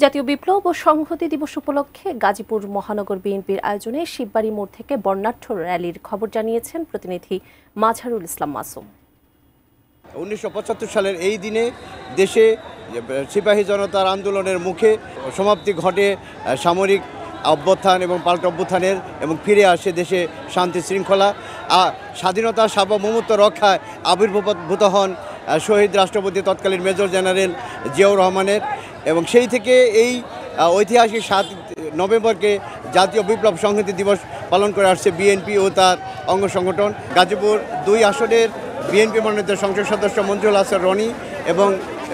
জাতীয় বিপ্লব ও সংহতি দিবস উপলক্ষে গাজীপুর মহানগর বিএনপির আয়োজনে শিববাড়ি মোড় থেকে বর্ণাঢ্য র্যালির খবর জানিয়েছেন প্রতিনিধি মাঝারুল ইসলাম মাসুম। 1975 সালের এই দিনে দেশে সিপাহী জনতার আন্দোলনের মুখে সমাপ্তি ঘটে সামরিক অভ্যুত্থান এবং পাল্টা অভ্যুত্থানের এবং ফিরে আসে দেশে শান্তি শৃঙ্খলা, স্বাধীনতা সার্বভৌমত্ব রক্ষায় আবির্ভূত হন শহীদ রাষ্ট্রপতি তৎকালীন মেজর জেনারেল জিয়াউর রহমানের। এবং সেই থেকে এই ঐতিহাসিক 7 নভেম্বরকে জাতীয় বিপ্লব সংহতি দিবস পালন করে আসছে বিএনপি ও তার অঙ্গ সংগঠন। গাজীপুর 2 আসনের বিএনপি মনোনীত সংসদ সদস্য মঞ্জুরুল হাসান রনি এবং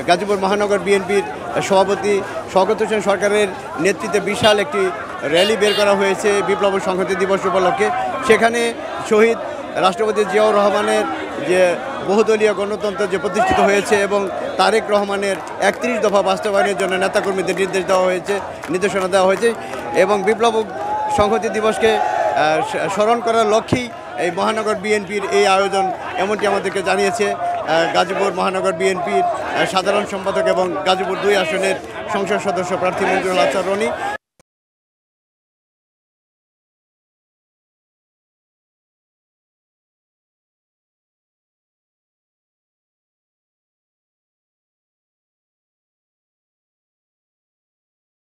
গাজীপুর মহানগর বিএনপির সভাপতি শওকত হোসেন সরকারের নেতৃত্বে বিশাল একটি র্যালি বের করা হয়েছে বিপ্লব সংহতি দিবস উপলক্ষে। সেখানে শহীদ রাষ্ট্রপতি জিয়াউর রহমানের যে বহুদলীয় গণতন্ত্র যে প্রতিষ্ঠিত হয়েছে এবং তারেক রহমানের 31 দফা বাস্তবায়নের জন্য নেতাকর্মীদের নির্দেশনা দেওয়া হয়েছে এবং বিপ্লব সংহতি দিবসকে স্মরণ করার লক্ষ্যেই এই মহানগর বিএনপির এই আয়োজন, এমনটি আমাদেরকে জানিয়েছে গাজীপুর মহানগর বিএনপির সাধারণ সম্পাদক এবং গাজীপুর 2 আসনের সংসদ সদস্য প্রার্থী মঞ্জুরুল হাসান রনি।